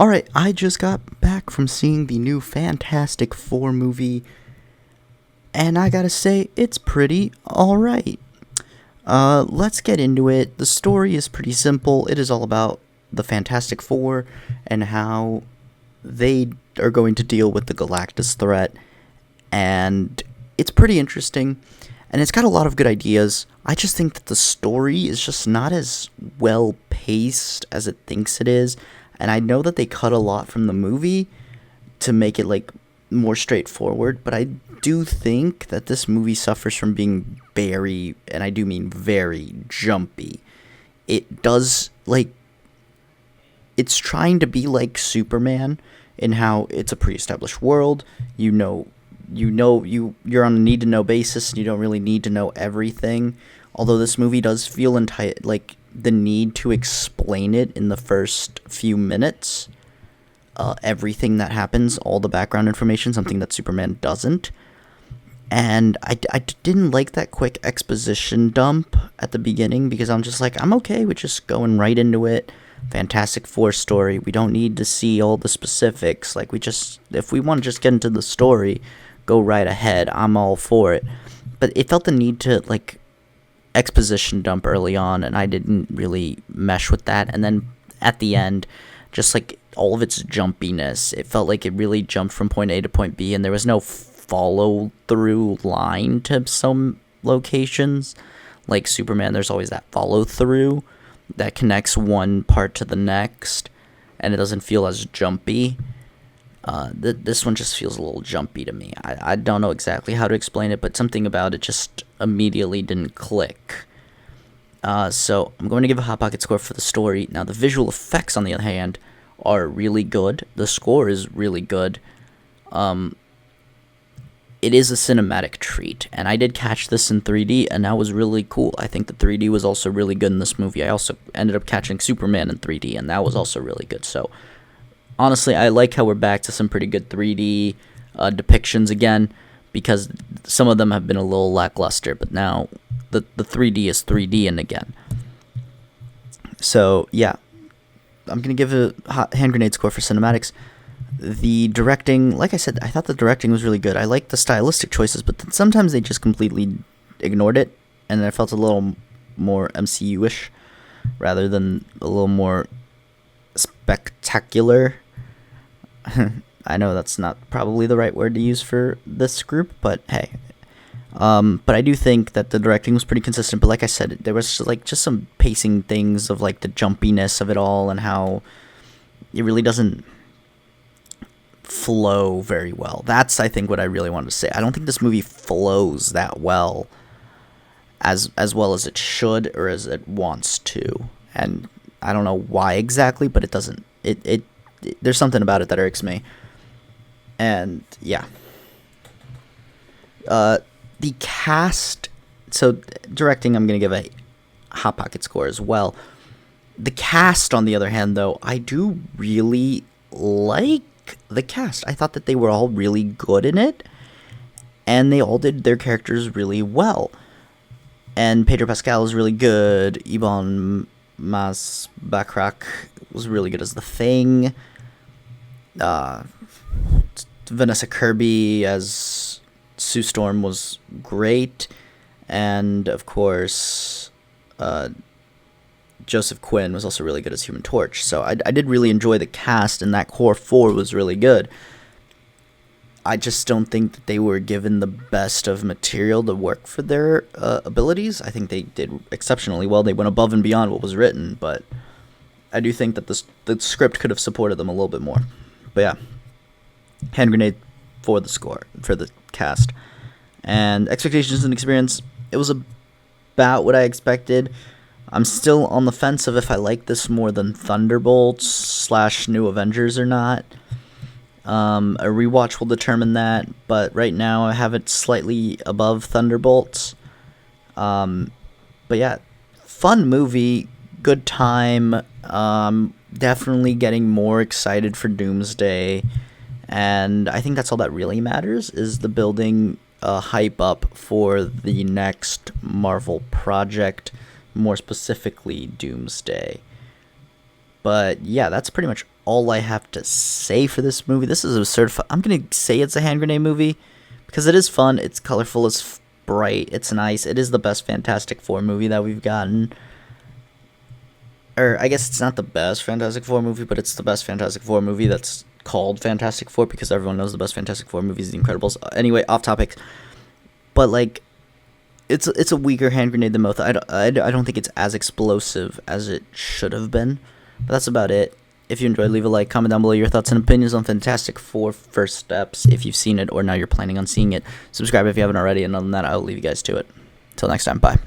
Alright, I just got back from seeing the new Fantastic Four movie, and I gotta say, it's pretty alright. Let's get into it. The story is pretty simple. It is all about the Fantastic Four and how they are going to deal with the Galactus threat, and it's pretty interesting, and it's got a lot of good ideas. I just think that the story is just not as well paced as it thinks it is, and I know that they cut a lot from the movie to make it like more straightforward, but I do think that this movie suffers from being very, and I do mean very, jumpy. It does, like, it's trying to be like Superman in how it's a pre-established world. You're on a need to know basis, and you don't really need to know everything. Although this movie does feel like the need to explain it in the first few minutes. Everything that happens, all the background information, something that Superman doesn't. And I didn't like that quick exposition dump at the beginning, because I'm just like, I'm okay with just going right into it. Fantastic Four story. We don't need to see all the specifics. Like, if we want to just get into the story, go right ahead. I'm all for it. But it felt the need to, like, exposition dump early on, and I didn't really mesh with that. And then at the end, just like all of its jumpiness, it felt like it really jumped from point A to point B, and there was no follow through line to some locations. Like Superman, there's always that follow through that connects one part to the next, and it doesn't feel as jumpy. This one just feels a little jumpy to me. I don't know exactly how to explain it, but something about it just immediately didn't click. So I'm going to give a Hot Pocket score for the story. Now, the visual effects, on the other hand, are really good. The score is really good. It is a cinematic treat, and I did catch this in 3D, and that was really cool. I think the 3D was also really good in this movie. I also ended up catching Superman in 3D, and that was also really good. So, honestly, I like how we're back to some pretty good 3D depictions again, because some of them have been a little lackluster, but now the 3D is 3D-ing again. So, yeah, I'm going to give a hand grenade score for cinematics. The directing, like I said, I thought the directing was really good. I liked the stylistic choices, but then sometimes they just completely ignored it, and I felt a little more MCU-ish rather than a little more spectacular. I know that's not probably the right word to use for this group, but hey. But I do think that the directing was pretty consistent. But like I said, there was just some pacing things of like the jumpiness of it all, and how it really doesn't flow very well. That's, I think, what I really wanted to say. I don't think this movie flows that well as well as it should, or as it wants to. And I don't know why exactly, but it doesn't. It there's something about it that irks me. And yeah. The cast, so directing, I'm going to give a Hot Pocket score as well. The cast, on the other hand, though, I do really like the cast. I thought that they were all really good in it, and they all did their characters really well. And Pedro Pascal is really good. Ibn Mas Backrack was really good as the Thing. Vanessa Kirby as Sue Storm was great, and of course, Joseph Quinn was also really good as Human Torch. So I did really enjoy the cast, and that core four was really good. I just don't think that they were given the best of material to work for their abilities. I think they did exceptionally well. They went above and beyond what was written, but I do think that the script could have supported them a little bit more. But yeah, hand grenade for the score, for the cast. And expectations and experience, it was about what I expected. I'm still on the fence of if I like this more than Thunderbolts / New Avengers or not. A rewatch will determine that, but right now I have it slightly above Thunderbolts. But yeah, fun movie, good time. Definitely getting more excited for Doomsday, and I think that's all that really matters, is the building hype up for the next Marvel project, more specifically Doomsday. But yeah, that's pretty much all I have to say for this movie. This is a certified. I'm gonna say it's a hand grenade movie because it is fun. It's colorful. It's bright. It's nice. It is the best Fantastic Four movie that we've gotten. Or I guess it's not the best Fantastic Four movie, but it's the best Fantastic Four movie that's called Fantastic Four because everyone knows the best Fantastic Four movie is The Incredibles. Anyway, off topic. But like, it's a weaker hand grenade than both. I don't think it's as explosive as it should have been. But that's about it. If you enjoyed, leave a like, comment down below your thoughts and opinions on Fantastic Four First Steps, if you've seen it or now you're planning on seeing it. Subscribe if you haven't already, and other than that, I'll leave you guys to it. Till next time, bye.